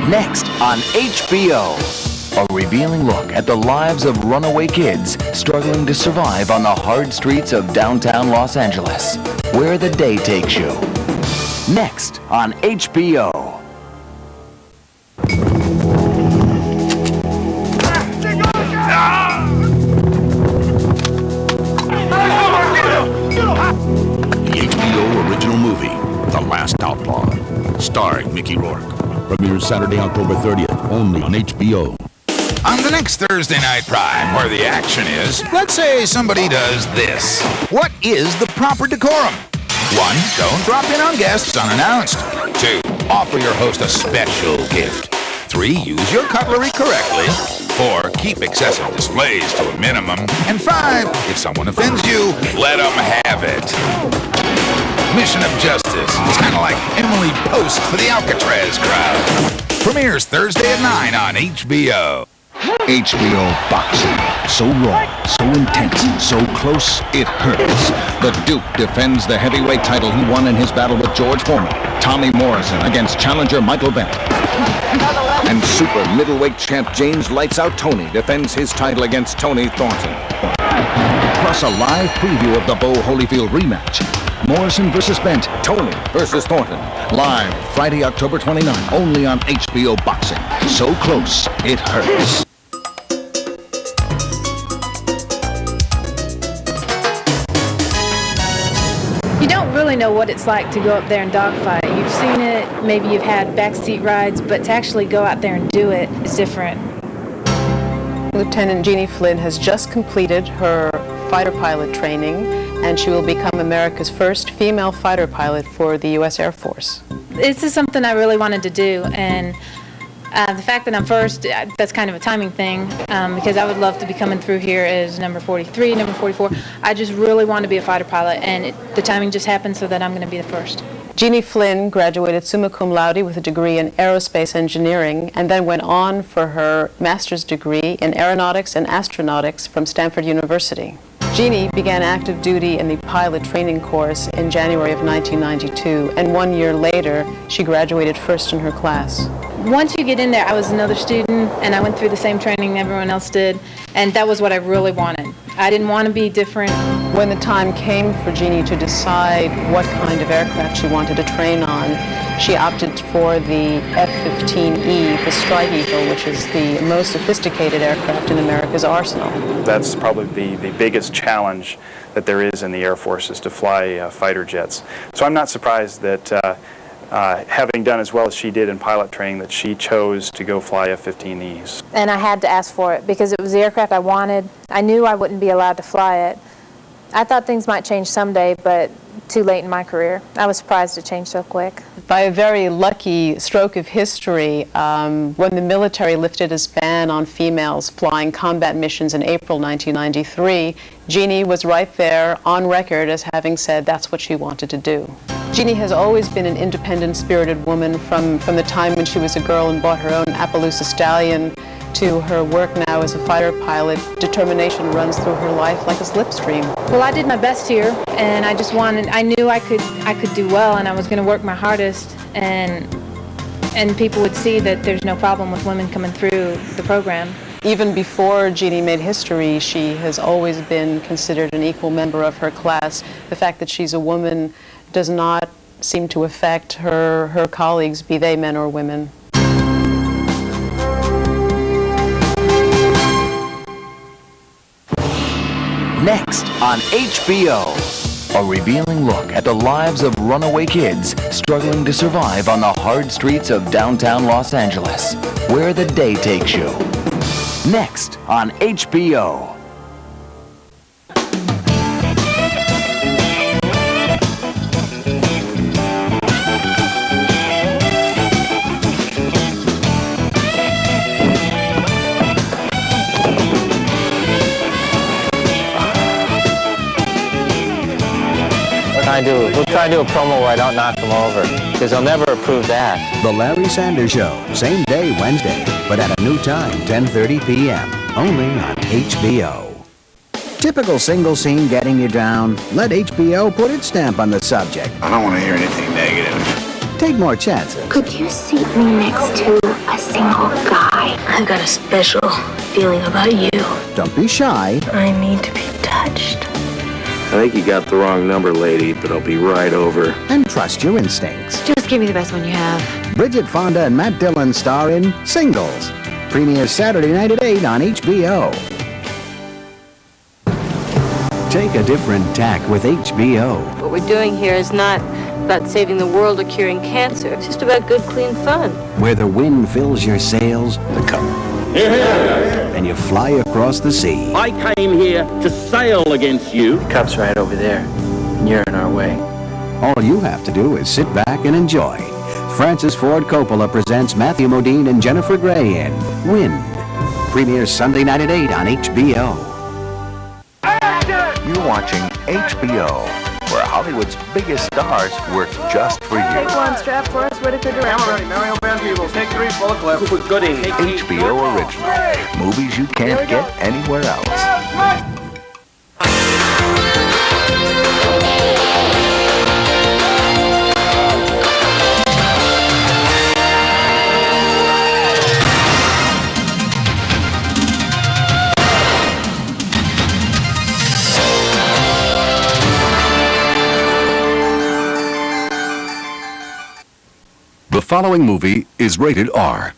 Next on HBO, a revealing look at the lives of runaway kids struggling to survive on the hard streets of downtown Los Angeles, where the day takes you. Next on HBO. The HBO original movie, The Last Outlaw, starring Mickey Rourke. Premieres Saturday, October 30th, only on HBO. On the next Thursday Night Prime, where the action is, let's say somebody does this. What is the proper decorum? 1, don't drop in on guests unannounced. 2, offer your host a special gift. 3, use your cutlery correctly. 4, keep excessive displays to a minimum. And 5, if someone offends you, let them have it. Mission of Justice. It's kind of like Emily Post for the Alcatraz crowd. Premieres Thursday at 9 on HBO. HBO boxing. So raw, so intense, so close, it hurts. The Duke defends the heavyweight title he won in his battle with George Foreman. Tommy Morrison against challenger Michael Bennett. And super middleweight champ James Lights Out Tony defends his title against Tony Thornton. Plus a live preview of the Bo Holyfield rematch. Morrison versus Bent, Tony versus Thornton. Live Friday, October 29, only on HBO Boxing. So close, it hurts. You don't really know what it's like to go up there and dogfight. You've seen it, maybe you've had backseat rides, but to actually go out there and do it is different. Lieutenant Jeannie Flynn has just completed her fighter pilot training, and she will become America's first female fighter pilot for the U.S. Air Force. This is something I really wanted to do, and the fact that I'm first, that's kind of a timing thing, because I would love to be coming through here as number 43, number 44. I just really want to be a fighter pilot, and the timing just happened so that I'm going to be the first. Jeannie Flynn graduated summa cum laude with a degree in aerospace engineering, and then went on for her master's degree in aeronautics and astronautics from Stanford University. Jeannie began active duty in the pilot training course in January of 1992, and 1 year later, she graduated first in her class. Once you get in there, I was another student, and I went through the same training everyone else did, and that was what I really wanted. I didn't want to be different. When the time came for Jeannie to decide what kind of aircraft she wanted to train on, she opted for the F-15E, the Strike Eagle, which is the most sophisticated aircraft in America's arsenal. That's probably the biggest challenge that there is in the Air Force, is to fly fighter jets. So I'm not surprised that having done as well as she did in pilot training, that she chose to go fly F-15Es. And I had to ask for it because it was the aircraft I wanted. I knew I wouldn't be allowed to fly it. I thought things might change someday, but too late in my career. I was surprised it changed so quick. By a very lucky stroke of history, when the military lifted its ban on females flying combat missions in April 1993, Jeannie was right there on record as having said that's what she wanted to do. Jeannie has always been an independent, spirited woman from the time when she was a girl and bought her own Appaloosa Stallion to her work now as a fighter pilot. Determination runs through her life like a slipstream. Well, I did my best here, and I knew I could do well, and I was going to work my hardest, and people would see that there's no problem with women coming through the program. Even before Jeannie made history, she has always been considered an equal member of her class. The fact that she's a woman does not seem to affect her colleagues, be they men or women. Next on HBO, a revealing look at the lives of runaway kids struggling to survive on the hard streets of downtown Los Angeles, where the day takes you. Next on HBO. We'll try to do a promo where I don't knock them over, because they'll never approve that. The Larry Sanders Show, same day Wednesday, but at a new time, 10:30 p.m., only on HBO. Typical single scene getting you down? Let HBO put its stamp on the subject. I don't want to hear anything negative. Take more chances. Could you seat me next to a single guy? I've got a special feeling about you. Don't be shy. I need to be touched. I think you got the wrong number, lady, but I'll be right over. And trust your instincts. Just give me the best one you have. Bridget Fonda and Matt Dillon star in Singles. Premieres Saturday night at 8 on HBO. Take a different tack with HBO. What we're doing here is not about saving the world or curing cancer. It's just about good, clean fun. Where the wind fills your sails, The cup. and you fly across the sea. I came here to sail against you. The cup's right over there, and you're in our way. All you have to do is sit back and enjoy. Francis Ford Coppola presents Matthew Modine and Jennifer Grey in Wind. Premieres Sunday night at 8 on HBO. You're watching HBO, where Hollywood's biggest stars work just for you. Take one, strap for us, Whitaker director. Camera ready, Mario Van Peebles. Take 3, full of clip. Cooper Gooding. HBO Original. Movies you can't get anywhere else. The following movie is rated R.